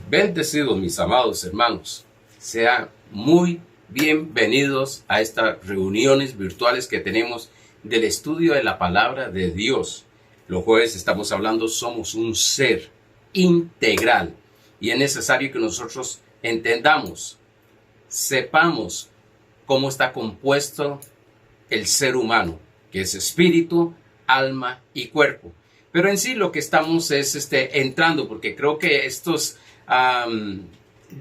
Bendecidos mis amados hermanos, sean muy bienvenidos a estas reuniones virtuales que tenemos del estudio de la palabra de Dios. Los jueves estamos hablando, somos un ser integral y es necesario que nosotros entendamos, sepamos cómo está compuesto el ser humano, que es espíritu, alma y cuerpo. Pero en sí lo que estamos es entrando, porque creo que estos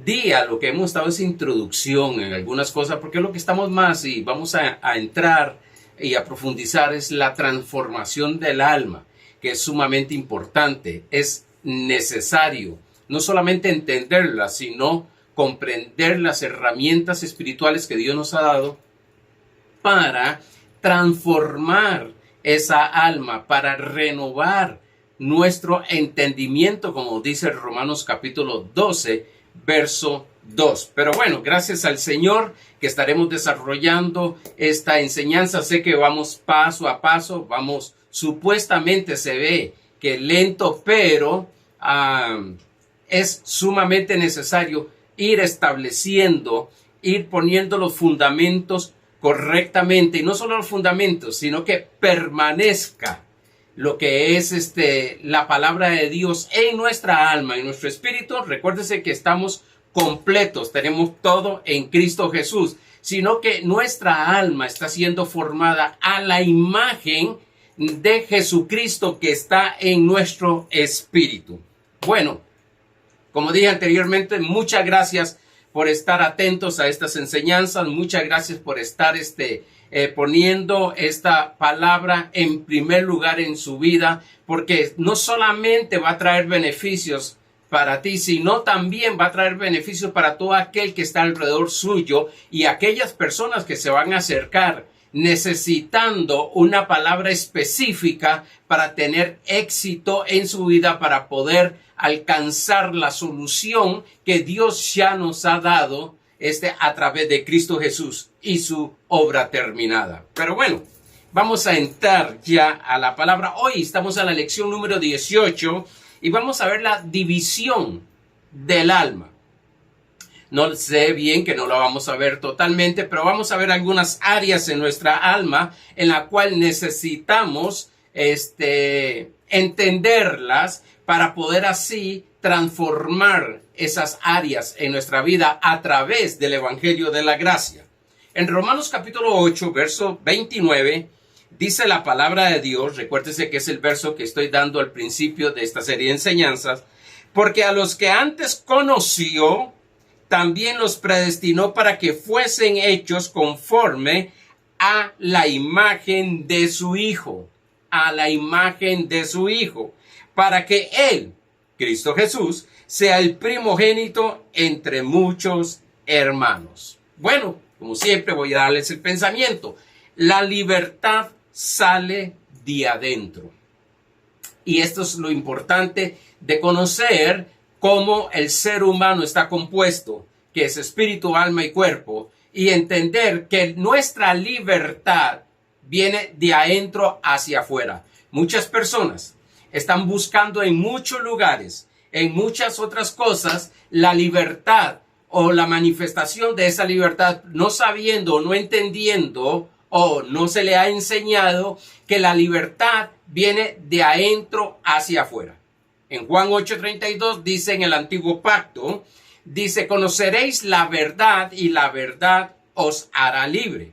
días lo que hemos estado es introducción en algunas cosas, porque lo que estamos más y vamos a entrar y a profundizar es la transformación del alma, que es sumamente importante, es necesario no solamente entenderla, sino comprender las herramientas espirituales que Dios nos ha dado para transformar esa alma, para renovar nuestro entendimiento, como dice Romanos capítulo 12, verso 2. Pero bueno, gracias al Señor que estaremos desarrollando esta enseñanza. Sé que vamos paso a paso, supuestamente se ve que lento, pero es sumamente necesario ir estableciendo, ir poniendo los fundamentos correctamente, y no solo los fundamentos, sino que permanezca lo que es la palabra de Dios en nuestra alma, en nuestro espíritu. Recuérdese que estamos completos, tenemos todo en Cristo Jesús, sino que nuestra alma está siendo formada a la imagen de Jesucristo que está en nuestro espíritu. Bueno, como dije anteriormente, muchas gracias por estar atentos a estas enseñanzas. Muchas gracias por estar poniendo esta palabra en primer lugar en su vida, porque no solamente va a traer beneficios para ti, sino también va a traer beneficios para todo aquel que está alrededor suyo y aquellas personas que se van a acercar necesitando una palabra específica para tener éxito en su vida, para poder alcanzar la solución que Dios ya nos ha dado a través de Cristo Jesús y su obra terminada. Pero bueno, vamos a entrar ya a la palabra. Hoy estamos en la lección número 18 y vamos a ver la división del alma. No sé bien que no lo vamos a ver totalmente, pero vamos a ver algunas áreas en nuestra alma en la cual necesitamos entenderlas para poder así transformar esas áreas en nuestra vida a través del Evangelio de la Gracia. En Romanos capítulo 8, verso 29, dice la palabra de Dios, recuérdese que es el verso que estoy dando al principio de esta serie de enseñanzas, porque a los que antes conoció, también los predestinó para que fuesen hechos conforme a la imagen de su Hijo, para que Él, Cristo Jesús, sea el primogénito entre muchos hermanos. Bueno, como siempre voy a darles el pensamiento. La libertad sale de adentro. Y esto es lo importante de conocer cómo el ser humano está compuesto, que es espíritu, alma y cuerpo, y entender que nuestra libertad viene de adentro hacia afuera. Muchas personas están buscando en muchos lugares, en muchas otras cosas, la libertad o la manifestación de esa libertad, no sabiendo, no entendiendo o no se le ha enseñado que la libertad viene de adentro hacia afuera. En Juan 8:32 dice en el antiguo pacto, dice, conoceréis la verdad y la verdad os hará libre.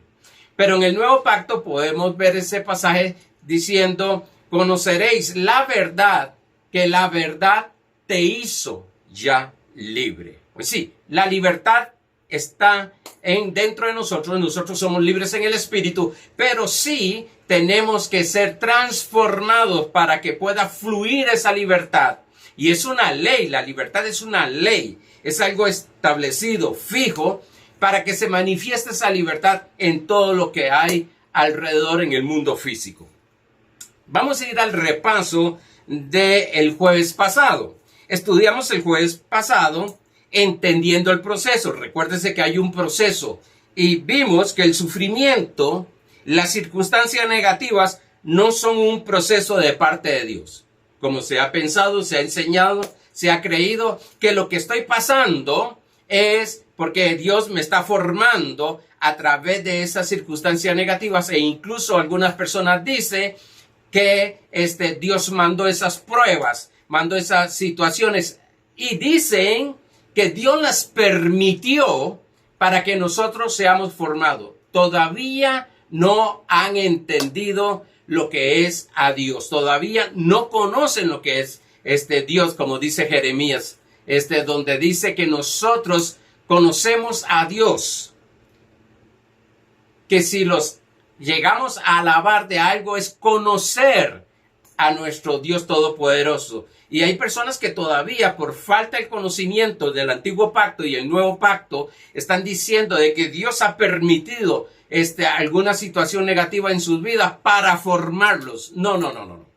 Pero en el nuevo pacto podemos ver ese pasaje diciendo, conoceréis la verdad, que la verdad te hizo ya libre. Pues sí, la libertad está dentro de nosotros. Nosotros somos libres en el espíritu, pero sí tenemos que ser transformados para que pueda fluir esa libertad. Y es una ley, la libertad es una ley, es algo establecido, fijo, para que se manifieste esa libertad en todo lo que hay alrededor en el mundo físico. Vamos a ir al repaso del jueves pasado. Estudiamos el jueves pasado entendiendo el proceso. Recuérdese que hay un proceso y vimos que el sufrimiento, las circunstancias negativas no son un proceso de parte de Dios. Como se ha pensado, se ha enseñado, se ha creído que lo que estoy pasando es porque Dios me está formando a través de esas circunstancias negativas, e incluso algunas personas dicen que Dios mandó esas pruebas, mandó esas situaciones, y dicen que Dios las permitió para que nosotros seamos formados. Todavía no han entendido lo que es a Dios. Todavía no conocen lo que es Dios, como dice Jeremías, donde dice que nosotros conocemos a Dios. Que si los llegamos a alabar de algo es conocer a nuestro Dios Todopoderoso. Y hay personas que todavía, por falta de conocimiento del antiguo pacto y el nuevo pacto, están diciendo de que Dios ha permitido alguna situación negativa en sus vidas para formarlos. No.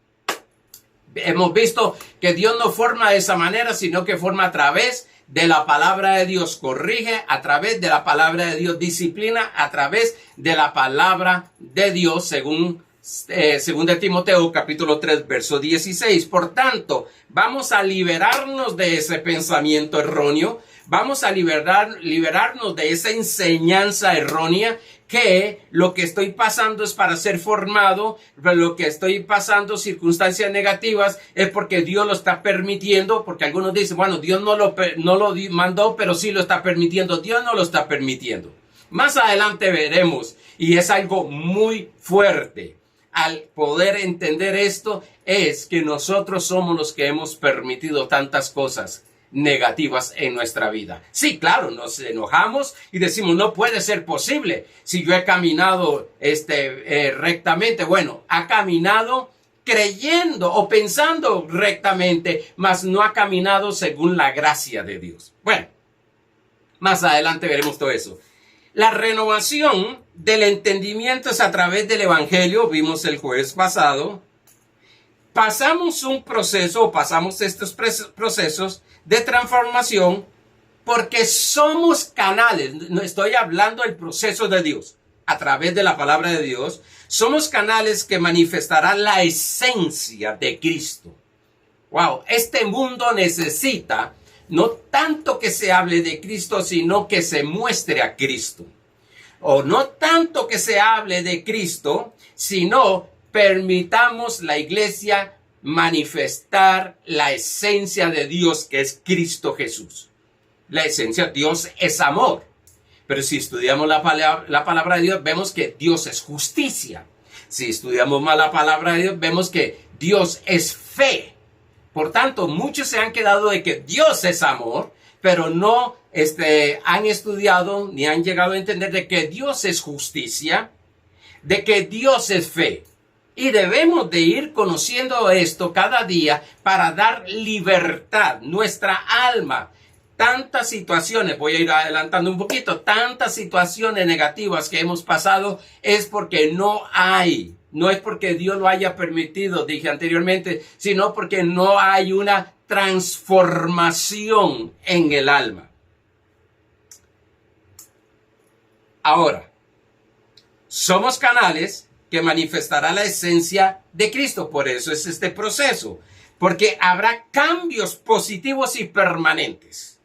Hemos visto que Dios no forma de esa manera, sino que forma a través de la palabra de Dios, corrige a través de la palabra de Dios, disciplina a través de la palabra de Dios, según de Timoteo capítulo 3 verso 16. Por tanto, vamos a liberarnos de ese pensamiento erróneo, vamos a liberarnos de esa enseñanza errónea, que lo que estoy pasando es para ser formado, lo que estoy pasando, circunstancias negativas, es porque Dios lo está permitiendo, porque algunos dicen, bueno, Dios no lo mandó, pero sí lo está permitiendo. Dios no lo está permitiendo. Más adelante veremos, y es algo muy fuerte. Al poder entender esto, es que nosotros somos los que hemos permitido tantas cosas negativas en nuestra vida. Sí, claro, nos enojamos y decimos, no puede ser posible. Si yo he caminado rectamente, bueno, ha caminado creyendo o pensando rectamente, mas no ha caminado según la gracia de Dios. Bueno, más adelante veremos todo eso. La renovación del entendimiento es a través del Evangelio, vimos el jueves pasado. Pasamos estos procesos de transformación porque somos canales. No estoy hablando del proceso de Dios a través de la palabra de Dios. Somos canales que manifestarán la esencia de Cristo. Wow, este mundo necesita no tanto que se hable de Cristo, sino que se muestre a Cristo. O no tanto que se hable de Cristo, sino permitamos la iglesia manifestar la esencia de Dios, que es Cristo Jesús. La esencia, Dios es amor. Pero si estudiamos la palabra de Dios, vemos que Dios es justicia. Si estudiamos más la palabra de Dios, vemos que Dios es fe. Por tanto, muchos se han quedado de que Dios es amor, pero no han estudiado ni han llegado a entender de que Dios es justicia, de que Dios es fe. Y debemos de ir conociendo esto cada día para dar libertad, nuestra alma. Tantas situaciones, voy a ir adelantando un poquito, tantas situaciones negativas que hemos pasado es porque no es porque Dios lo haya permitido, dije anteriormente, sino porque no hay una transformación en el alma. Ahora, somos canales que manifestará la esencia de Cristo. Por eso es este proceso. Porque habrá cambios positivos y permanentes.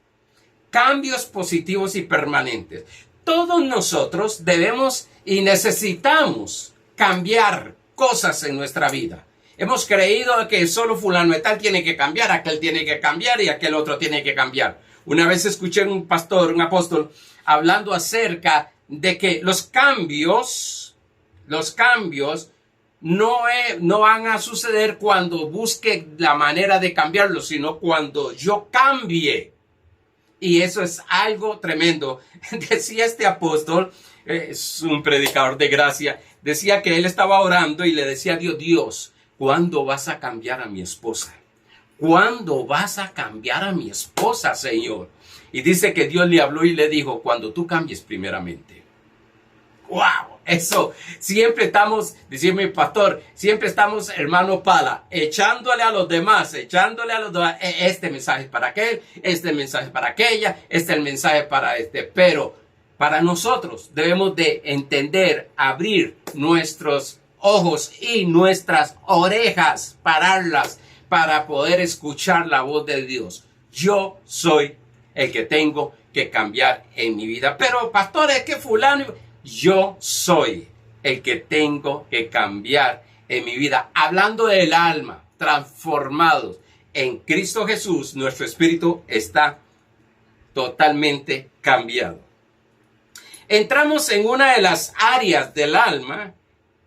Cambios positivos y permanentes. Todos nosotros debemos y necesitamos cambiar cosas en nuestra vida. Hemos creído que solo fulano de tal tiene que cambiar, aquel tiene que cambiar y aquel otro tiene que cambiar. Una vez escuché a un pastor, un apóstol, hablando acerca de que los cambios no van a suceder cuando busque la manera de cambiarlos, sino cuando yo cambie. Y eso es algo tremendo. Decía este apóstol, es un predicador de gracia, decía que él estaba orando y le decía a Dios, Dios, ¿cuándo vas a cambiar a mi esposa? ¿Cuándo vas a cambiar a mi esposa, Señor? Y dice que Dios le habló y le dijo, cuando tú cambies primeramente. ¡Wow! Eso, siempre estamos, decía mi pastor, siempre estamos, hermano Pala, echándole a los demás, este mensaje es para aquel, este mensaje es para aquella, este es el mensaje para este. Pero para nosotros debemos de entender, abrir nuestros ojos y nuestras orejas, pararlas, para poder escuchar la voz de Dios. Yo soy el que tengo que cambiar en mi vida. Pero pastor, es que fulano... Yo soy el que tengo que cambiar en mi vida. Hablando del alma, transformados en Cristo Jesús, nuestro espíritu está totalmente cambiado. Entramos en una de las áreas del alma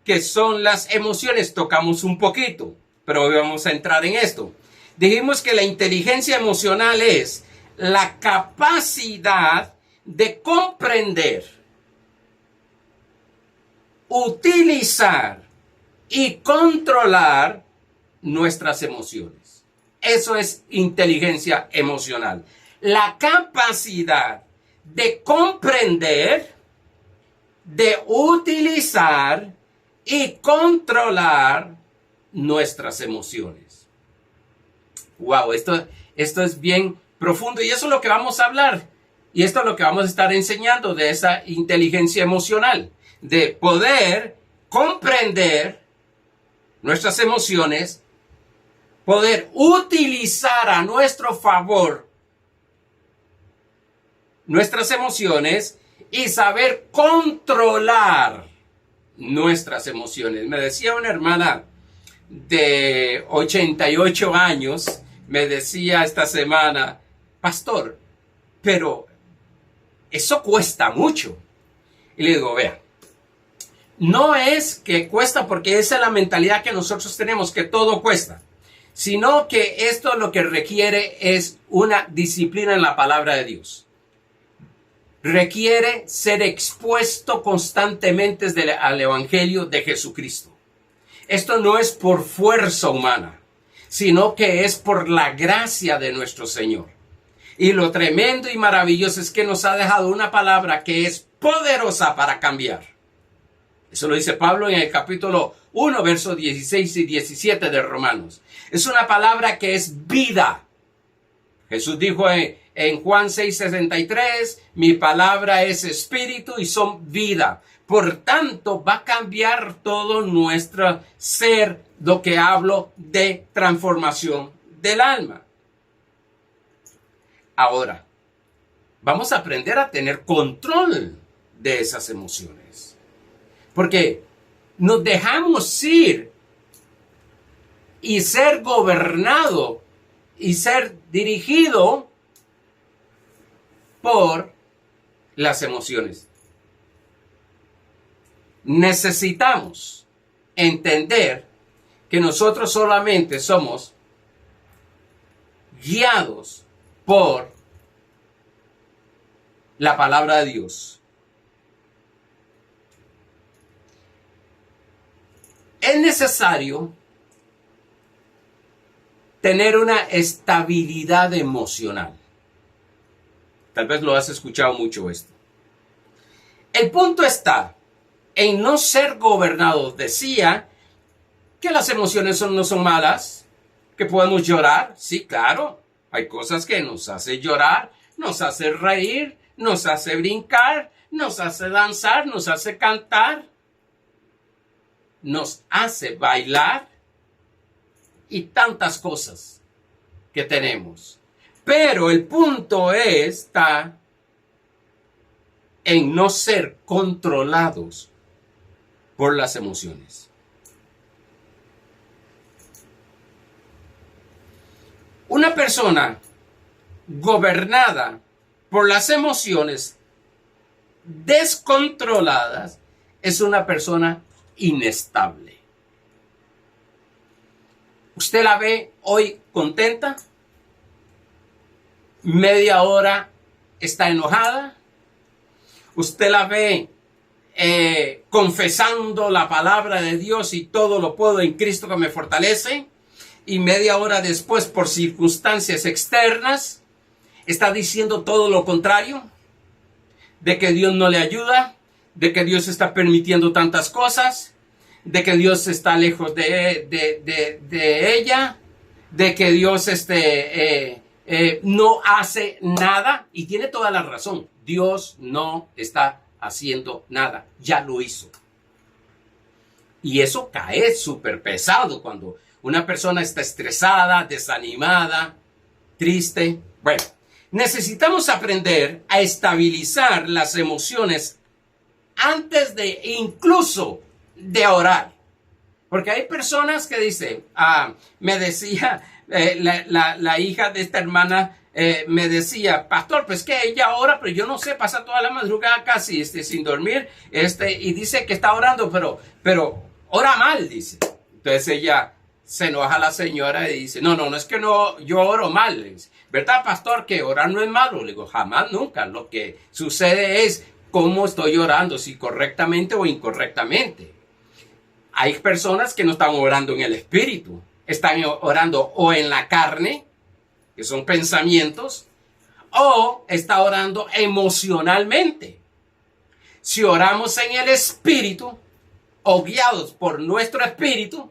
que son las emociones. Tocamos un poquito, pero hoy vamos a entrar en esto. Dijimos que la inteligencia emocional es la capacidad de comprender, utilizar y controlar nuestras emociones. Eso es inteligencia emocional. La capacidad de comprender, de utilizar y controlar nuestras emociones. Wow, esto es bien profundo y eso es lo que vamos a hablar. Y esto es lo que vamos a estar enseñando de esa inteligencia emocional. De poder comprender nuestras emociones, poder utilizar a nuestro favor nuestras emociones y saber controlar nuestras emociones. Me decía una hermana de 88 años, me decía esta semana, pastor, pero eso cuesta mucho. Y le digo, vea, no es que cuesta porque esa es la mentalidad que nosotros tenemos, que todo cuesta, sino que esto lo que requiere es una disciplina en la palabra de Dios. Requiere ser expuesto constantemente al Evangelio de Jesucristo. Esto no es por fuerza humana, sino que es por la gracia de nuestro Señor. Y lo tremendo y maravilloso es que nos ha dejado una palabra que es poderosa para cambiar. Eso lo dice Pablo en el capítulo 1, versos 16 y 17 de Romanos. Es una palabra que es vida. Jesús dijo en Juan 6:63, mi palabra es espíritu y son vida. Por tanto, va a cambiar todo nuestro ser, lo que hablo de transformación del alma. Ahora, vamos a aprender a tener control de esas emociones. Porque nos dejamos ir y ser gobernado y ser dirigido por las emociones. Necesitamos entender que nosotros solamente somos guiados por la palabra de Dios. Es necesario tener una estabilidad emocional. Tal vez lo has escuchado mucho esto. El punto está en no ser gobernados. Decía que las emociones no son malas, que podemos llorar. Sí, claro, hay cosas que nos hacen llorar, nos hace reír, nos hace brincar, nos hace danzar, nos hace cantar, nos hace bailar y tantas cosas que tenemos. Pero el punto está en no ser controlados por las emociones. Una persona gobernada por las emociones descontroladas es una persona inestable. ¿Usted la ve hoy contenta? Media hora está enojada. Usted la ve confesando la palabra de Dios y todo lo puedo en Cristo que me fortalece. Y media hora después, por circunstancias externas, está diciendo todo lo contrario. De que Dios no le ayuda, de que Dios está permitiendo tantas cosas, de que Dios está lejos de ella, de que Dios no hace nada. Y tiene toda la razón. Dios no está haciendo nada. Ya lo hizo. Y eso cae súper pesado cuando una persona está estresada, desanimada, triste. Bueno, necesitamos aprender a estabilizar las emociones antes de incluso de orar. Porque hay personas que dicen, me decía la hija de esta hermana, me decía, pastor, pues que ella ora, pero yo no sé, pasa toda la madrugada casi sin dormir, y dice que está orando, pero ora mal, dice. Entonces ella se enoja a la señora y dice, no, es que no, yo oro mal. Dice, ¿verdad, pastor, que orar no es malo? Le digo, jamás, nunca. Lo que sucede es cómo estoy orando, si correctamente o incorrectamente. Hay personas que no están orando en el espíritu, están orando o en la carne, que son pensamientos, o está orando emocionalmente. Si oramos en el espíritu, o guiados por nuestro espíritu,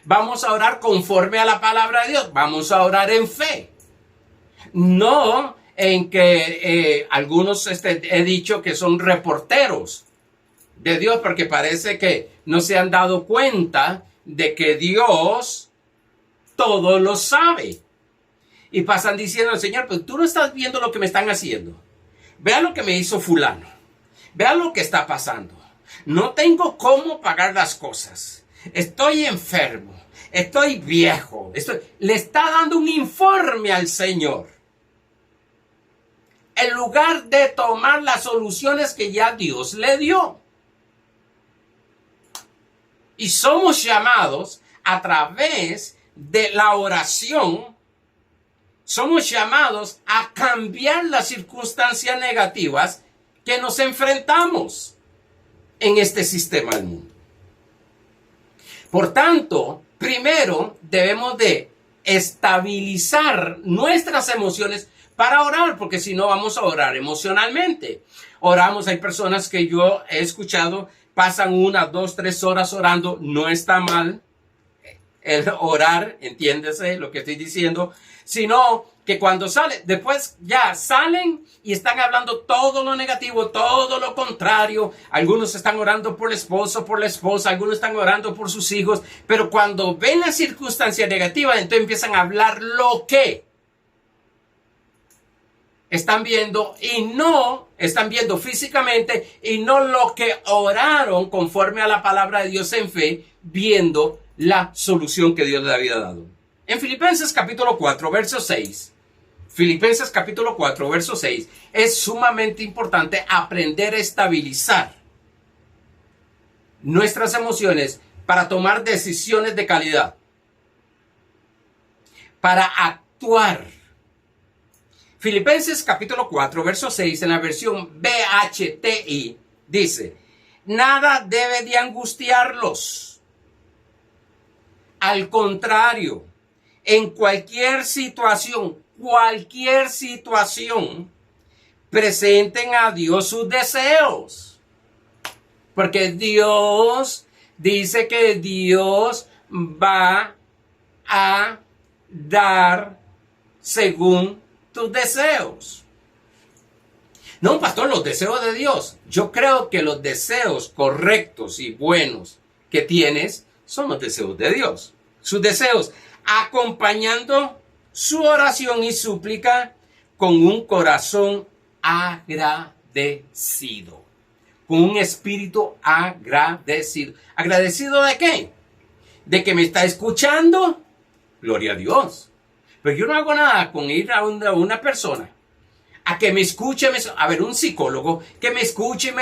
vamos a orar conforme a la palabra de Dios, vamos a orar en fe. No en que algunos he dicho que son reporteros de Dios, porque parece que no se han dado cuenta de que Dios todo lo sabe. Y pasan diciendo al Señor, pues tú no estás viendo lo que me están haciendo. Vea lo que me hizo fulano. Vea lo que está pasando. No tengo cómo pagar las cosas. Estoy enfermo. Estoy viejo. Le está dando un informe al Señor. En lugar de tomar las soluciones que ya Dios le dio. Y somos llamados a través de la oración. Somos llamados a cambiar las circunstancias negativas que nos enfrentamos en este sistema del mundo. Por tanto, primero debemos de estabilizar nuestras emociones para orar, porque si no vamos a orar emocionalmente. Oramos, hay personas que yo he escuchado, pasan 1, 2, 3 horas orando, no está mal el orar, entiéndese lo que estoy diciendo, sino que cuando salen, después ya salen y están hablando todo lo negativo, todo lo contrario. Algunos están orando por el esposo, por la esposa, algunos están orando por sus hijos, pero cuando ven la circunstancia negativa, entonces empiezan a hablar lo que están viendo y no están viendo físicamente y no lo que oraron conforme a la palabra de Dios en fe, viendo la solución que Dios le había dado. En Filipenses capítulo 4, verso 6, Filipenses capítulo 4, verso 6, es sumamente importante aprender a estabilizar nuestras emociones para tomar decisiones de calidad, para actuar. Filipenses capítulo 4, verso 6, en la versión BHTI, dice, nada debe de angustiarlos. Al contrario, en cualquier situación, presenten a Dios sus deseos. Porque Dios dice que Dios va a dar según tus deseos. No, pastor, los deseos de Dios. Yo creo que los deseos correctos y buenos que tienes son los deseos de Dios. Sus deseos, acompañando su oración y súplica con un corazón agradecido. Con un espíritu agradecido. ¿Agradecido de qué? ¿De que me está escuchando? Gloria a Dios. Pero yo no hago nada con ir a una persona a que me escuche, a ver, un psicólogo que me escuche,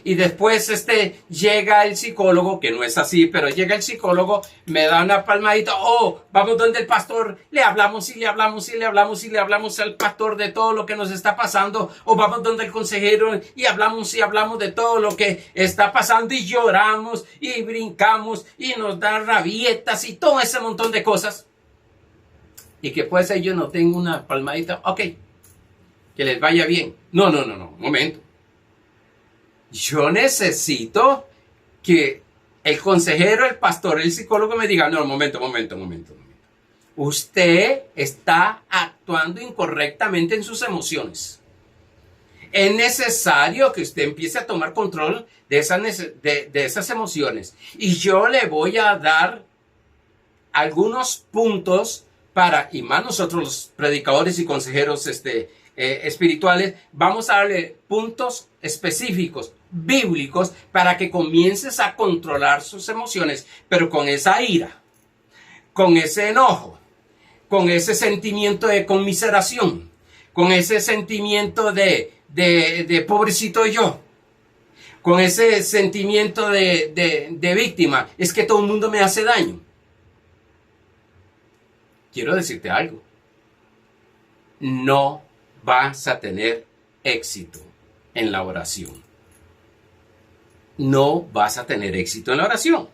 y después llega el psicólogo, que no es así, pero llega el psicólogo, me da una palmadita, vamos donde el pastor, le hablamos al pastor de todo lo que nos está pasando, o vamos donde el consejero y hablamos de todo lo que está pasando y lloramos y brincamos y nos da rabietas y todo ese montón de cosas. Y que pues ellos no tengan una palmadita, ok, que les vaya bien. No, momento. Yo necesito que el consejero, el pastor, el psicólogo me diga, no, momento. Usted está actuando incorrectamente en sus emociones. Es necesario que usted empiece a tomar control de esas emociones. Y yo le voy a dar algunos puntos para, y más nosotros los predicadores y consejeros espirituales, vamos a darle puntos específicos, bíblicos, para que comiences a controlar sus emociones, pero con esa ira, con ese enojo, con ese sentimiento de conmiseración, con ese sentimiento de pobrecito yo, con ese sentimiento de víctima. Es que todo el mundo me hace daño. Quiero decirte algo. No vas a tener éxito en la oración. No vas a tener éxito en la oración.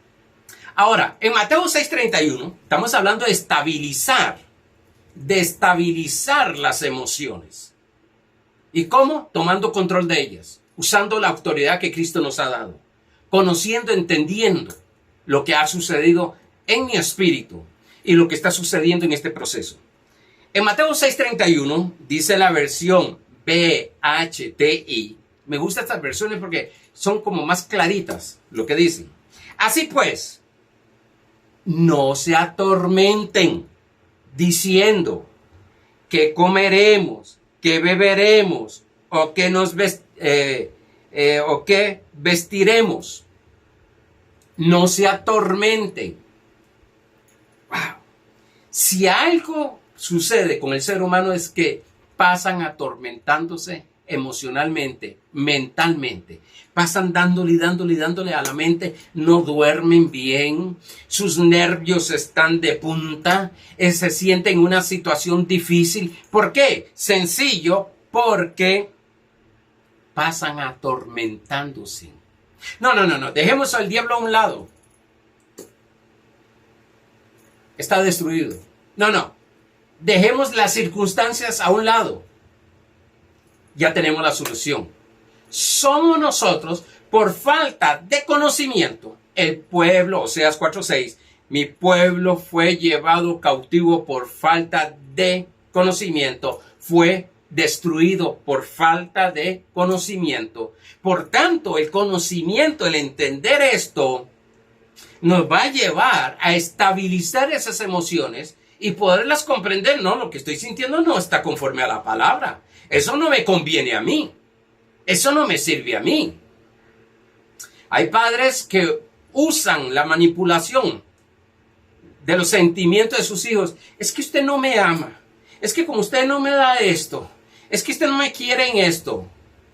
Ahora, en Mateo 6:31, estamos hablando de estabilizar las emociones. ¿Y cómo? Tomando control de ellas, usando la autoridad que Cristo nos ha dado, conociendo, entendiendo lo que ha sucedido en mi espíritu y lo que está sucediendo en este proceso. En Mateo 6:31 dice la versión BHTI. Me gustan estas versiones porque son como más claritas lo que dicen. Así pues, no se atormenten diciendo que comeremos, que beberemos o que vestiremos. No se atormenten. Wow. Si algo sucede con el ser humano es que pasan atormentándose emocionalmente, mentalmente. Pasan dándole a la mente, no duermen bien, sus nervios están de punta, se sienten en una situación difícil. ¿Por qué? Sencillo, porque pasan atormentándose. No, dejemos al diablo a un lado. Está destruido. No, dejemos las circunstancias a un lado. Ya tenemos la solución. Somos nosotros, por falta de conocimiento, el pueblo, Oseas 4:6, mi pueblo fue llevado cautivo por falta de conocimiento, fue destruido por falta de conocimiento. Por tanto, el conocimiento, el entender esto, nos va a llevar a estabilizar esas emociones y poderlas comprender. No, lo que estoy sintiendo no está conforme a la palabra. Eso no me conviene a mí. Eso no me sirve a mí. Hay padres que usan la manipulación de los sentimientos de sus hijos. Es que usted no me ama. Es que como usted no me da esto. Es que usted no me quiere en esto.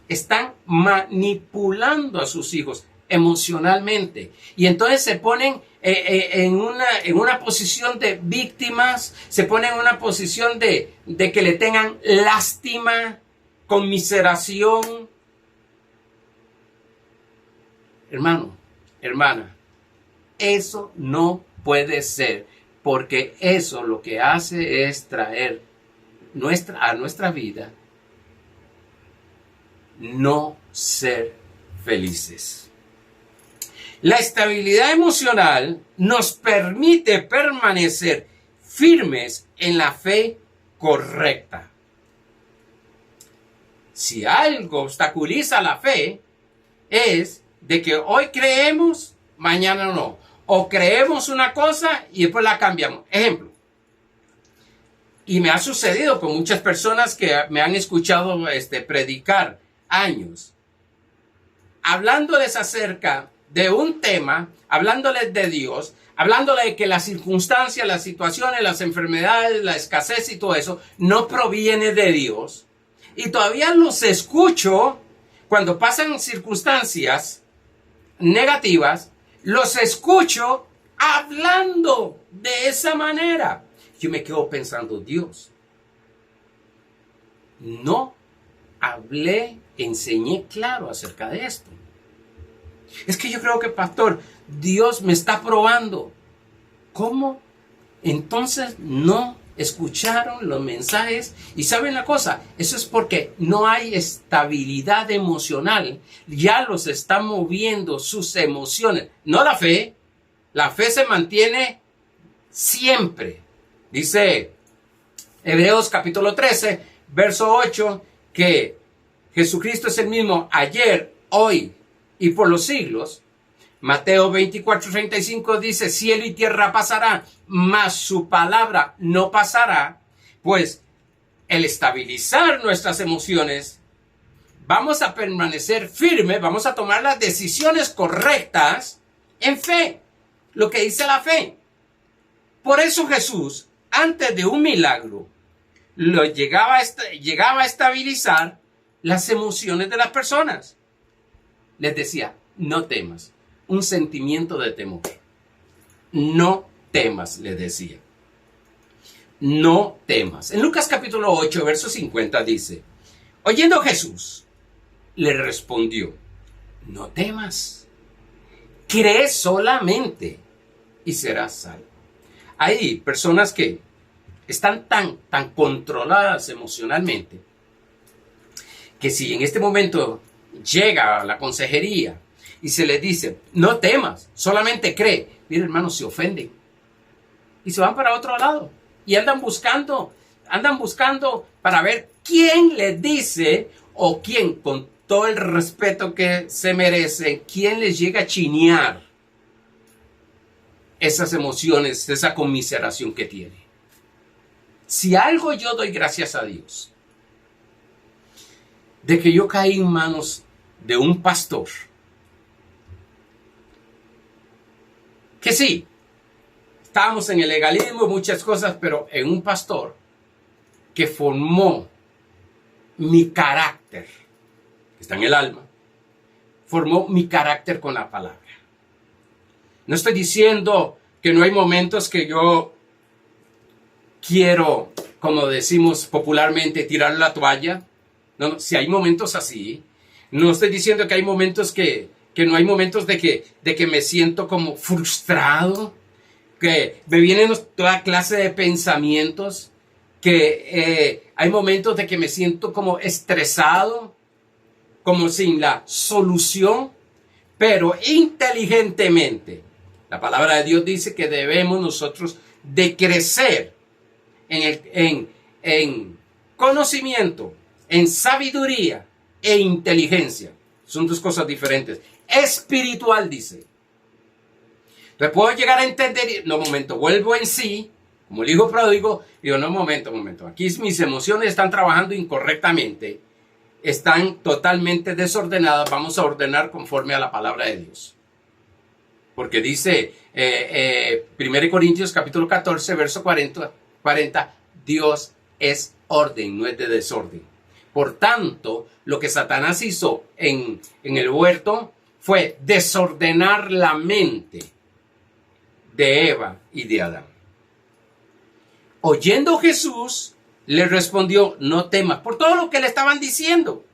Están manipulando a sus hijos emocionalmente. Y entonces se ponen en una posición de víctimas, se ponen en una posición de que le tengan lástima, conmiseración. Hermano, hermana, eso no puede ser, porque eso lo que hace es traer a nuestra vida no ser felices. La estabilidad emocional nos permite permanecer firmes en la fe correcta. Si algo obstaculiza la fe, es de que hoy creemos, mañana no. O creemos una cosa y después la cambiamos. Ejemplo. Y me ha sucedido con muchas personas que me han escuchado predicar años, hablándoles acerca de un tema, hablándoles de Dios, hablándoles de que las circunstancias, las situaciones, las enfermedades, la escasez y todo eso no proviene de Dios. Y todavía los escucho cuando pasan circunstancias negativas, los escucho hablando de esa manera. Yo me quedo pensando, Dios, no hablé, enseñé claro acerca de esto. Es que yo creo que, pastor, Dios me está probando. ¿Cómo? Entonces no escucharon los mensajes. Y ¿saben la cosa? Eso es porque no hay estabilidad emocional. Ya los está moviendo sus emociones. No la fe. La fe se mantiene siempre. Dice Hebreos capítulo 13, verso 8, que Jesucristo es el mismo ayer, hoy y por los siglos. Mateo 24:35 dice, cielo y tierra pasará, mas su palabra no pasará. Pues el estabilizar nuestras emociones, vamos a permanecer firmes, vamos a tomar las decisiones correctas en fe, lo que dice la fe. Por eso Jesús, antes de un milagro, llegaba a estabilizar las emociones de las personas. Les decía, no temas, un sentimiento de temor. No temas, les decía. No temas. En Lucas capítulo 8, verso 50 dice, oyendo Jesús, le respondió, no temas, cree solamente y serás salvo. Hay personas que están tan controladas emocionalmente que si en este momento llega a la consejería y se les dice, no temas, solamente cree, mira hermano, se ofenden y se van para otro lado y andan buscando para ver quién les dice o quién, con todo el respeto que se merece, quién les llega a chinear esas emociones, esa conmiseración que tiene. Si algo yo doy gracias a Dios, de que yo caí en manos de un pastor, que sí, estábamos en el legalismo y muchas cosas, pero en un pastor que formó mi carácter, que está en el alma, formó mi carácter con la palabra. No estoy diciendo que no hay momentos que yo quiero, como decimos popularmente, tirar la toalla. No, si hay momentos así. No estoy diciendo que hay momentos que no hay momentos de que me siento como frustrado, que me vienen toda clase de pensamientos, que hay momentos de que me siento como estresado, como sin la solución, pero inteligentemente. La palabra de Dios dice que debemos nosotros de crecer en conocimiento, en sabiduría e inteligencia. Son dos cosas diferentes. Espiritual, dice. Entonces puedo llegar a entender, no, momento, vuelvo en sí, como el hijo pródigo, y digo, no, momento, aquí mis emociones están trabajando incorrectamente, están totalmente desordenadas, vamos a ordenar conforme a la palabra de Dios. Porque dice 1 Corintios capítulo 14, verso 40, Dios es orden, no es de desorden. Por tanto, lo que Satanás hizo en el huerto fue desordenar la mente de Eva y de Adán. Oyendo Jesús, le respondió, no temas, por todo lo que le estaban diciendo.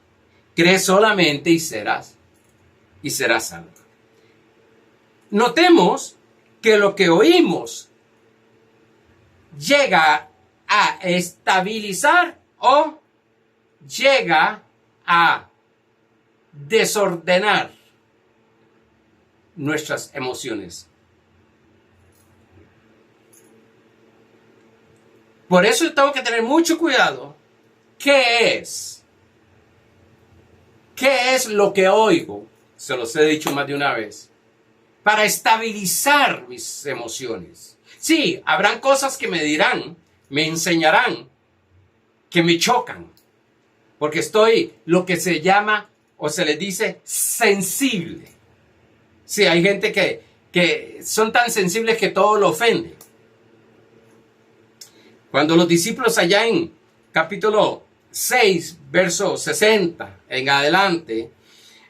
Cree solamente y serás salvo. Notemos que lo que oímos llega a estabilizar o llega a desordenar nuestras emociones. Por eso tengo que tener mucho cuidado. ¿Qué es? ¿Qué es lo que oigo? Se los he dicho más de una vez. Para estabilizar mis emociones. Sí, habrán cosas que me dirán, me enseñarán, que me chocan. Porque estoy lo que se llama, o se le dice, sensible. Sí, hay gente que son tan sensibles que todo lo ofende. Cuando los discípulos allá en capítulo 6, verso 60 en adelante,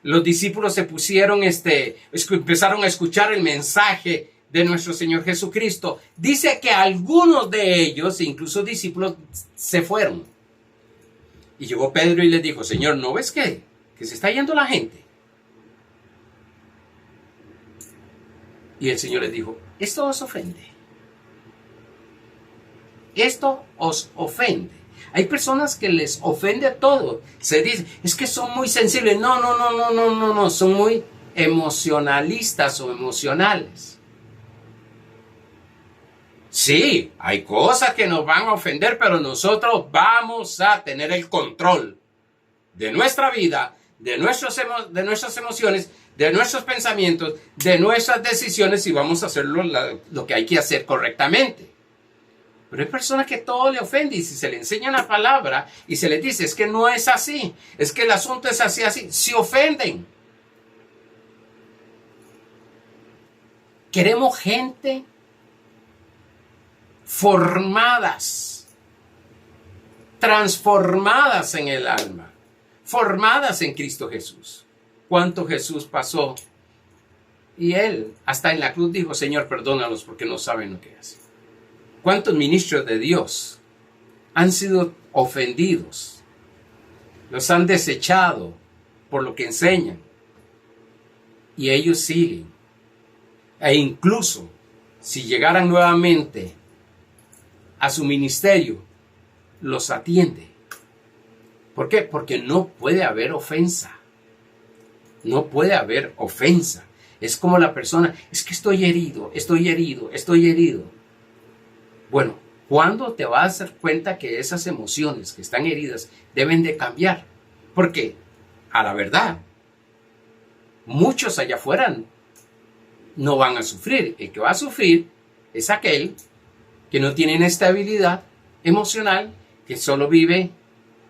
los discípulos se pusieron, empezaron a escuchar el mensaje de nuestro Señor Jesucristo. Dice que algunos de ellos, incluso discípulos, se fueron. Y llegó Pedro y les dijo, Señor, ¿no ves que se está yendo la gente? Y el Señor les dijo, esto os ofende. Esto os ofende. Hay personas que les ofende todo. Se dice, es que son muy sensibles. No. Son muy emocionalistas o emocionales. Sí, hay cosas que nos van a ofender, pero nosotros vamos a tener el control de nuestra vida, de nuestras emociones, de nuestros pensamientos, de nuestras decisiones y vamos a hacer lo que hay que hacer correctamente. Pero hay personas que todo le ofende y si se le enseña la palabra y se les dice es que no es así, es que el asunto es así, se ofenden. Queremos gente formadas, transformadas en el alma, formadas en Cristo Jesús. ¿Cuánto Jesús pasó? Y Él hasta en la cruz dijo, Señor, perdónalos porque no saben lo que hacen. ¿Cuántos ministros de Dios han sido ofendidos? Los han desechado por lo que enseñan. Y ellos siguen. E incluso si llegaran nuevamente a su ministerio, los atiende. ¿Por qué? Porque no puede haber ofensa. No puede haber ofensa. Es como la persona, es que estoy herido. Bueno, ¿cuándo te vas a dar cuenta que esas emociones que están heridas deben de cambiar? Porque, a la verdad, muchos allá afuera no van a sufrir. El que va a sufrir es aquel que no tiene estabilidad emocional, que solo vive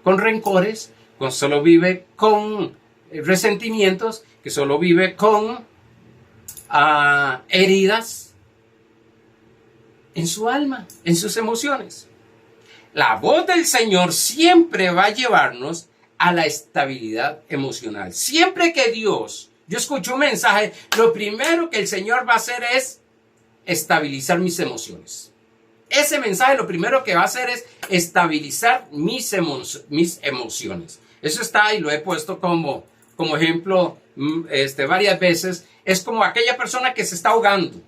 con rencores, que solo vive con resentimientos, que solo vive con heridas en su alma, en sus emociones. La voz del Señor siempre va a llevarnos a la estabilidad emocional. Siempre que yo escucho un mensaje, lo primero que el Señor va a hacer es estabilizar mis emociones. Ese mensaje lo primero que va a hacer es estabilizar mis emociones. Eso está y lo he puesto como ejemplo varias veces. Es como aquella persona que se está ahogando.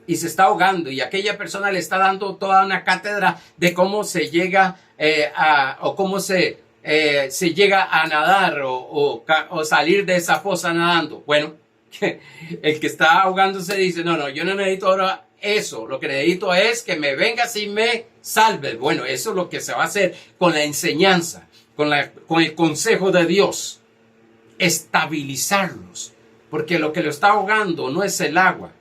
Y aquella persona le está dando toda una cátedra de cómo se llega cómo se llega a nadar o salir de esa fosa nadando. Bueno, el que está ahogándose dice, no, yo no necesito ahora eso, lo que necesito es que me vengas y me salves. Bueno, eso es lo que se va a hacer con la enseñanza, con el consejo de Dios, estabilizarlos, porque lo que lo está ahogando no es el agua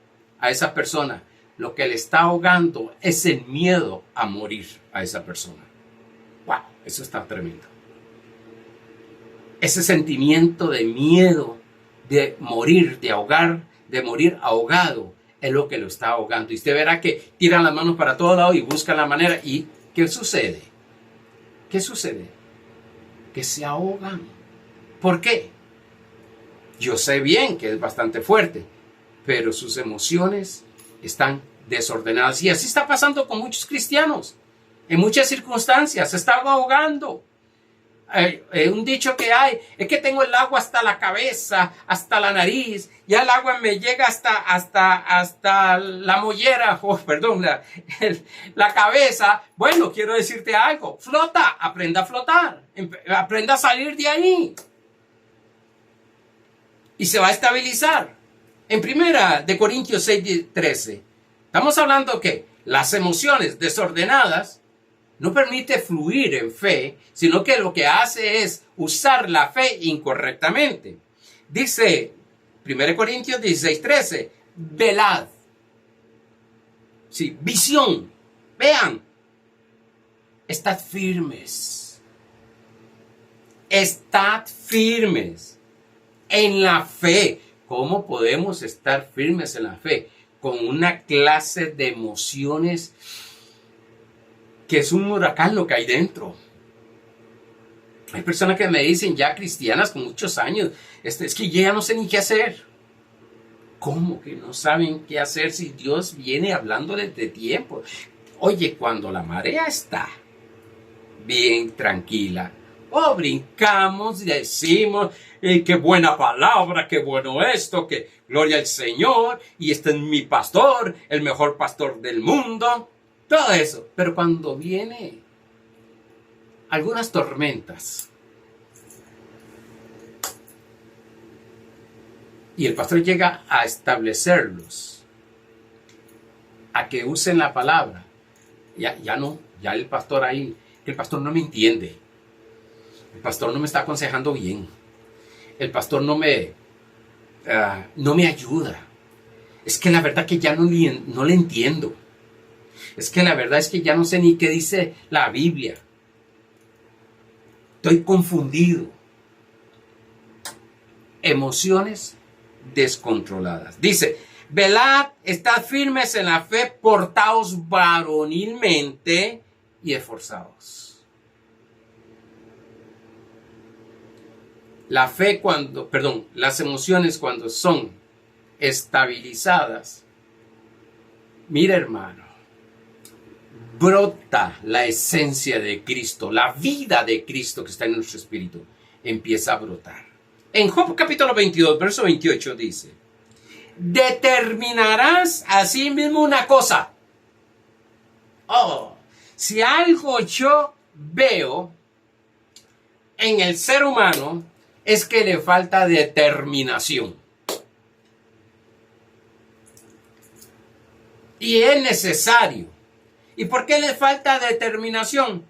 a esa persona, lo que le está ahogando es el miedo a morir a esa persona. ¡Wow! Eso está tremendo. Ese sentimiento de miedo, de morir, de ahogar, de morir ahogado, es lo que lo está ahogando. Y usted verá que tiran las manos para todos lados y buscan la manera. ¿Y qué sucede? ¿Qué sucede? Que se ahogan. ¿Por qué? Yo sé bien que es bastante fuerte, pero sus emociones están desordenadas. Y así está pasando con muchos cristianos. En muchas circunstancias se están ahogando. Un dicho que hay es que tengo el agua hasta la cabeza, hasta la nariz, ya el agua me llega hasta la mollera, la cabeza. Bueno, quiero decirte algo, flota, aprenda a flotar, aprenda a salir de ahí y se va a estabilizar. En 1 Corintios 6:13 estamos hablando que las emociones desordenadas no permite fluir en fe, sino que lo que hace es usar la fe incorrectamente. Dice 1 Corintios 16:13, velad. Sí, visión. Vean. Estad firmes. Estad firmes en la fe. ¿Cómo podemos estar firmes en la fe? Con una clase de emociones que es un huracán lo que hay dentro. Hay personas que me dicen, ya cristianas con muchos años, es que yo ya no sé ni qué hacer. ¿Cómo que no saben qué hacer si Dios viene hablando desde tiempo? Oye, cuando la marea está bien tranquila, brincamos y decimos, qué buena palabra, qué bueno esto, que gloria al Señor, y este es mi pastor, el mejor pastor del mundo. Todo eso, pero cuando viene algunas tormentas y el pastor llega a establecerlos, a que usen la palabra, ya el pastor ahí, el pastor no me entiende. El pastor no me está aconsejando bien. El pastor no me ayuda. Es que la verdad que ya no le entiendo. Es que la verdad es que ya no sé ni qué dice la Biblia. Estoy confundido. Emociones descontroladas. Dice, velad, estad firmes en la fe, portaos varonilmente y esforzados. Las emociones cuando son estabilizadas, mira hermano, brota la esencia de Cristo, la vida de Cristo que está en nuestro espíritu, empieza a brotar. En Job capítulo 22, verso 28 dice, determinarás a sí mismo una cosa. Si algo yo veo en el ser humano es que le falta determinación. Y es necesario. ¿Y por qué le falta determinación?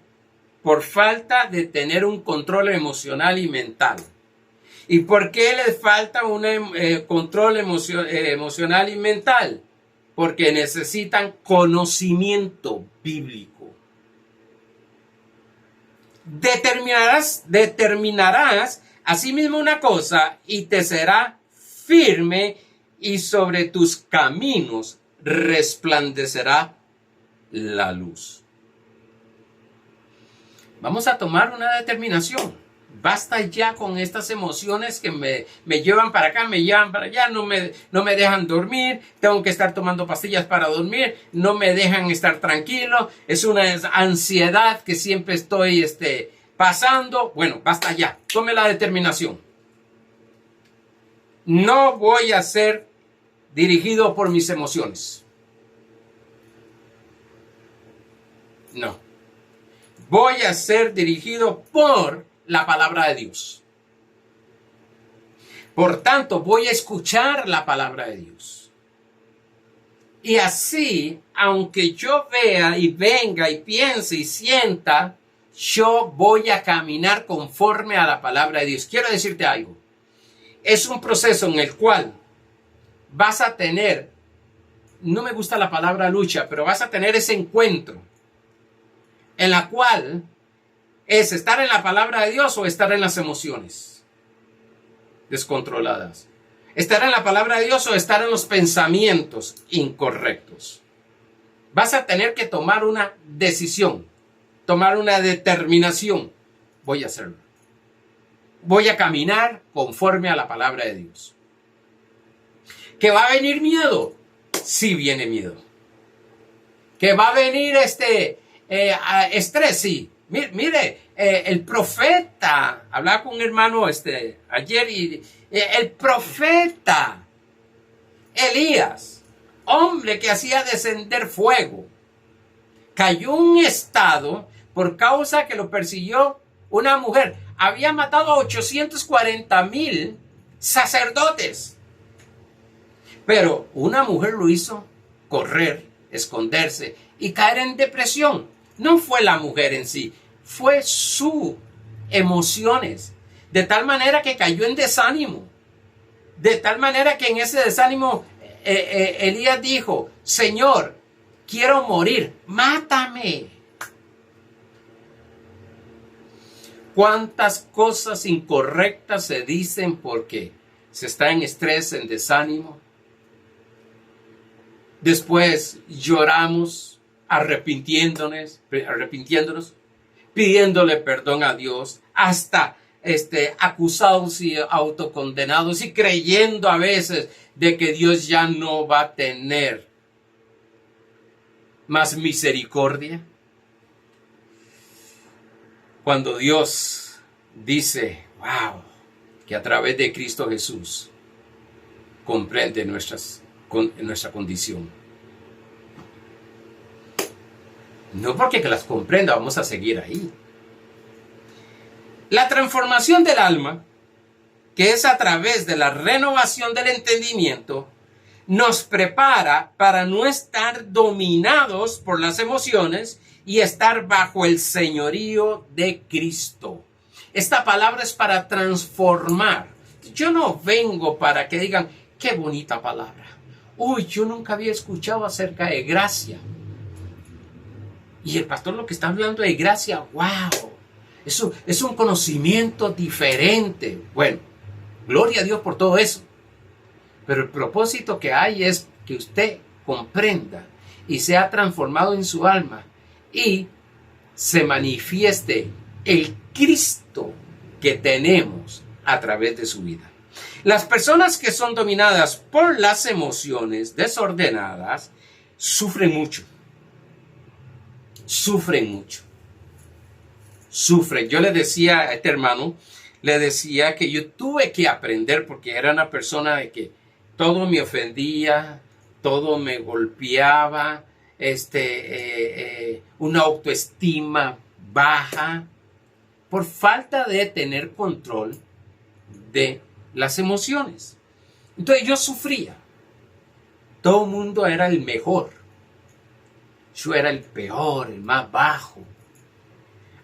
Por falta de tener un control emocional y mental. ¿Y por qué le falta un control emocional y mental? Porque necesitan conocimiento bíblico. Determinarás asimismo una cosa y te será firme y sobre tus caminos resplandecerá la luz. Vamos a tomar una determinación. Basta ya con estas emociones que me llevan para acá, me llevan para allá, no me dejan dormir, tengo que estar tomando pastillas para dormir, no me dejan estar tranquilo, es una ansiedad que siempre estoy pasando. Bueno, basta ya, tome la determinación. No voy a ser dirigido por mis emociones. No. Voy a ser dirigido por la palabra de Dios. Por tanto, voy a escuchar la palabra de Dios. Y así, aunque yo vea y venga y piense y sienta, yo voy a caminar conforme a la palabra de Dios. Quiero decirte algo. Es un proceso en el cual vas a tener, no me gusta la palabra lucha, pero vas a tener ese encuentro en la cual es estar en la palabra de Dios o estar en las emociones descontroladas. Estar en la palabra de Dios o estar en los pensamientos incorrectos. Vas a tener que tomar una decisión, tomar una determinación. Voy a hacerlo. Voy a caminar conforme a la palabra de Dios. ¿Que va a venir miedo? Sí viene miedo. ¿Que va a venir estrés? Sí. Mire, el profeta, hablaba con un hermano ayer y el profeta Elías, hombre que hacía descender fuego, cayó en un estado por causa que lo persiguió una mujer. Había matado a 840,000 sacerdotes. Pero una mujer lo hizo correr, esconderse y caer en depresión. No fue la mujer en sí, fue sus emociones. De tal manera que cayó en desánimo. De tal manera que en ese desánimo Elías dijo, Señor, quiero morir, mátame. ¿Cuántas cosas incorrectas se dicen porque se está en estrés, en desánimo? Después lloramos arrepintiéndonos, pidiéndole perdón a Dios, hasta acusados y autocondenados y creyendo a veces de que Dios ya no va a tener más misericordia. Cuando Dios dice, wow, que a través de Cristo Jesús comprende nuestra condición. No porque que las comprenda vamos a seguir ahí. La transformación del alma, que es a través de la renovación del entendimiento, nos prepara para no estar dominados por las emociones y estar bajo el señorío de Cristo. Esta palabra es para transformar. Yo no vengo para que digan, qué bonita palabra. Uy, yo nunca había escuchado acerca de gracia. Y el pastor lo que está hablando de gracia, wow. Eso es un conocimiento diferente. Bueno, gloria a Dios por todo eso. Pero el propósito que hay es que usted comprenda y sea transformado en su alma y se manifieste el Cristo que tenemos a través de su vida. Las personas que son dominadas por las emociones desordenadas sufren mucho. Sufren mucho. Sufren. Yo le decía a este hermano, le decía que yo tuve que aprender porque era una persona de que todo me ofendía, todo me golpeaba, una autoestima baja por falta de tener control de las emociones. Entonces yo sufría. Todo el mundo era el mejor. Yo era el peor, el más bajo.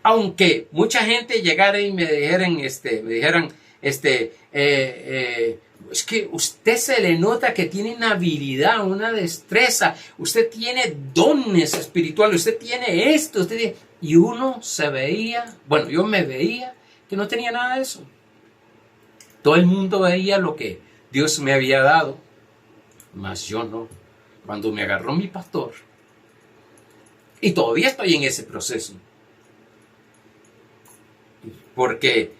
Aunque mucha gente llegara y me dijeran, es que usted se le nota que tiene una habilidad, una destreza, usted tiene dones espirituales, usted tiene esto, y uno se veía, bueno, yo me veía que no tenía nada de eso. Todo el mundo veía lo que Dios me había dado, mas yo no. Cuando me agarró mi pastor, y todavía estoy en ese proceso, porque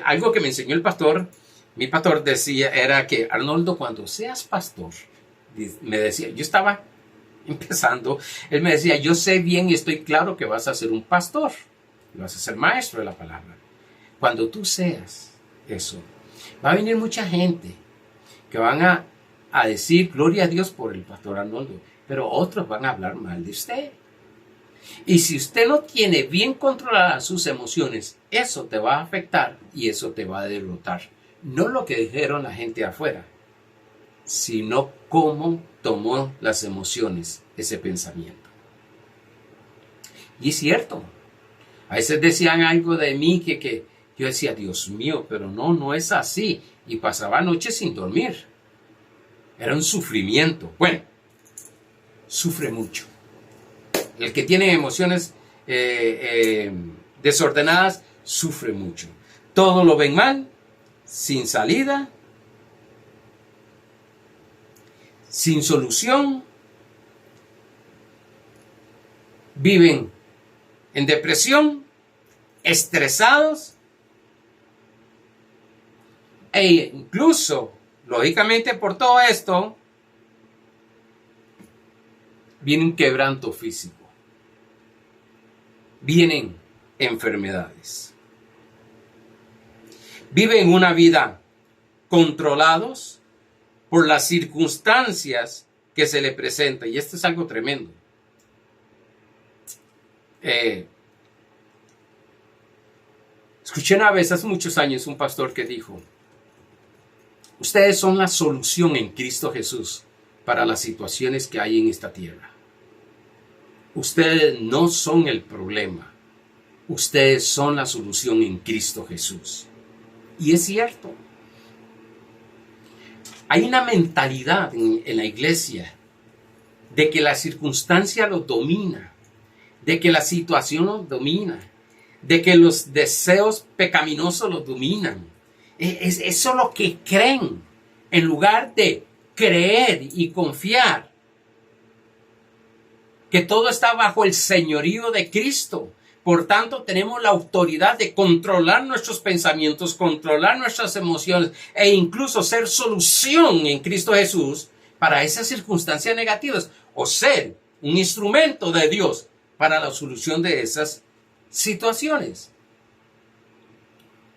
algo que me enseñó el pastor, mi pastor decía, era que Arnoldo, cuando seas pastor, me decía, yo estaba empezando, él me decía, yo sé bien y estoy claro que vas a ser un pastor, vas a ser maestro de la palabra. Cuando tú seas eso, va a venir mucha gente que van a decir, gloria a Dios por el pastor Arnoldo, pero otros van a hablar mal de usted. Y si usted no tiene bien controladas sus emociones, eso te va a afectar y eso te va a derrotar. No lo que dijeron la gente afuera, sino cómo tomó las emociones ese pensamiento. Y es cierto, a veces decían algo de mí que yo decía, Dios mío, pero no es así. Y pasaba noches sin dormir. Era un sufrimiento. Bueno, sufre mucho. El que tiene emociones desordenadas sufre mucho. Todo lo ven mal, sin salida, sin solución. Viven en depresión, estresados e incluso, lógicamente, por todo esto, viene un quebranto físico. Vienen enfermedades. Viven una vida controlados por las circunstancias que se le presentan. Y esto es algo tremendo. Escuché una vez hace muchos años un pastor que dijo, ustedes son la solución en Cristo Jesús para las situaciones que hay en esta tierra. Ustedes no son el problema. Ustedes son la solución en Cristo Jesús. Y es cierto. Hay una mentalidad en la iglesia de que la circunstancia los domina, de que la situación los domina, de que los deseos pecaminosos los dominan. Eso es lo que creen, en lugar de creer y confiar que todo está bajo el señorío de Cristo. Por tanto, tenemos la autoridad de controlar nuestros pensamientos, controlar nuestras emociones e incluso ser solución en Cristo Jesús para esas circunstancias negativas o ser un instrumento de Dios para la solución de esas situaciones.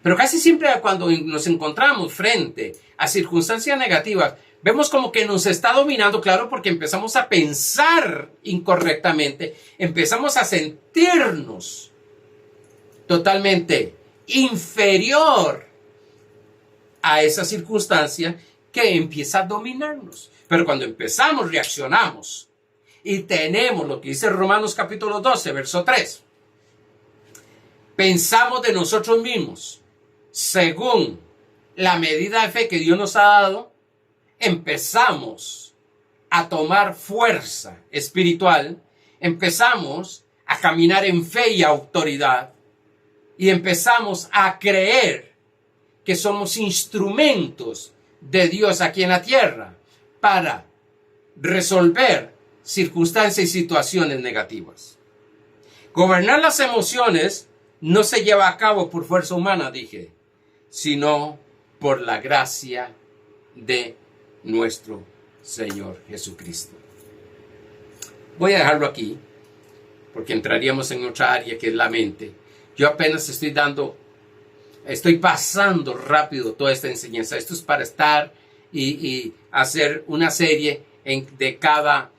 Pero casi siempre cuando nos encontramos frente a circunstancias negativas, vemos como que nos está dominando, claro, porque empezamos a pensar incorrectamente, empezamos a sentirnos totalmente inferior a esa circunstancia que empieza a dominarnos. Pero cuando empezamos, reaccionamos y tenemos lo que dice Romanos capítulo 12, verso 3. pensamos de nosotros mismos según la medida de fe que Dios nos ha dado, empezamos a tomar fuerza espiritual, empezamos a caminar en fe y autoridad y empezamos a creer que somos instrumentos de Dios aquí en la tierra para resolver circunstancias y situaciones negativas. Gobernar las emociones no se lleva a cabo por fuerza humana, dije, sino por la gracia de nuestro Señor Jesucristo. Voy a dejarlo aquí, porque entraríamos en otra área que es la mente. Yo apenas estoy pasando rápido toda esta enseñanza. Esto es para estar y hacer una serie de cada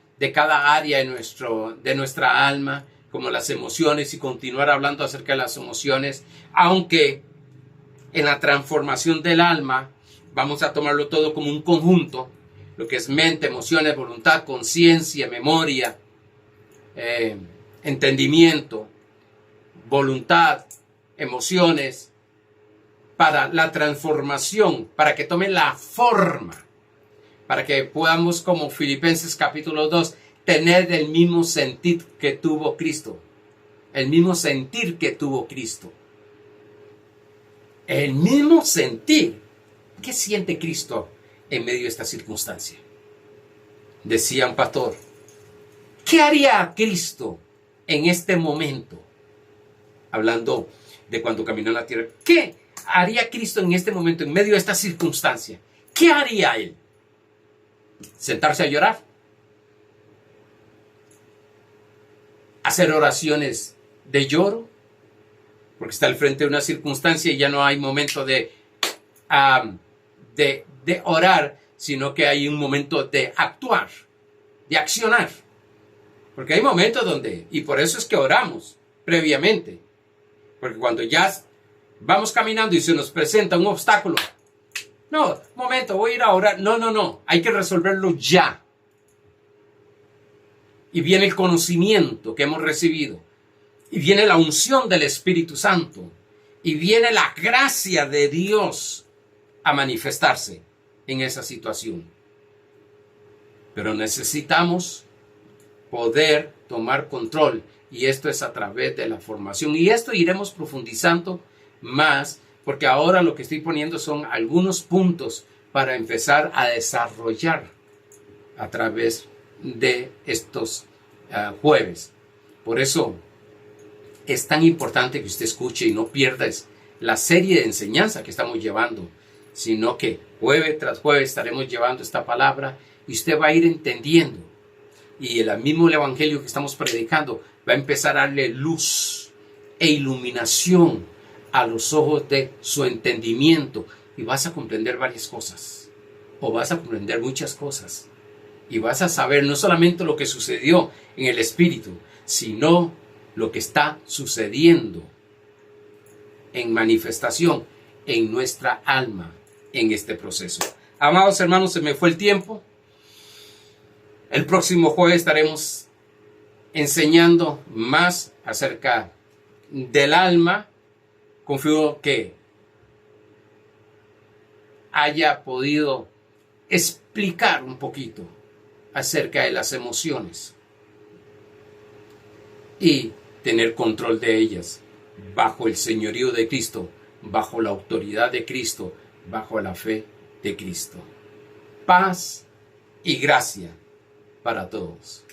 área de nuestra alma, como las emociones, y continuar hablando acerca de las emociones, aunque en la transformación del alma vamos a tomarlo todo como un conjunto, lo que es mente, emociones, voluntad, conciencia, memoria, entendimiento, voluntad, emociones, para la transformación, para que tome la forma, para que podamos, como Filipenses capítulo 2, tener el mismo sentir que tuvo Cristo. El mismo sentir que tuvo Cristo. El mismo sentir. ¿Qué siente Cristo en medio de esta circunstancia? Decía un pastor, ¿qué haría Cristo en este momento? Hablando de cuando caminó en la tierra. ¿Qué haría Cristo en este momento, en medio de esta circunstancia? ¿Qué haría Él? ¿Sentarse a llorar? ¿Hacer oraciones de lloro? Porque está al frente de una circunstancia y ya no hay momento de orar, sino que hay un momento de actuar, de accionar. Porque hay momentos donde, y por eso es que oramos previamente, porque cuando ya vamos caminando y se nos presenta un obstáculo, no, momento, voy a ir a orar, no, hay que resolverlo ya. Y viene el conocimiento que hemos recibido, y viene la unción del Espíritu Santo, y viene la gracia de Dios a manifestarse en esa situación. Pero necesitamos poder tomar control, y esto es a través de la formación, y esto iremos profundizando más, porque ahora lo que estoy poniendo son algunos puntos para empezar a desarrollar a través de estos jueves. Por eso es tan importante que usted escuche y no pierda la serie de enseñanza que estamos llevando, sino que jueves tras jueves estaremos llevando esta palabra y usted va a ir entendiendo. Y el mismo evangelio que estamos predicando va a empezar a darle luz e iluminación a los ojos de su entendimiento, y vas a comprender varias cosas, o vas a comprender muchas cosas, y vas a saber no solamente lo que sucedió en el espíritu, sino lo que está sucediendo en manifestación en nuestra alma en este proceso. Amados hermanos, se me fue el tiempo. El próximo jueves estaremos enseñando más acerca del alma. Confío que haya podido explicar un poquito acerca de las emociones y tener control de ellas bajo el señorío de Cristo, bajo la autoridad de Cristo, bajo la fe de Cristo. Paz y gracia para todos.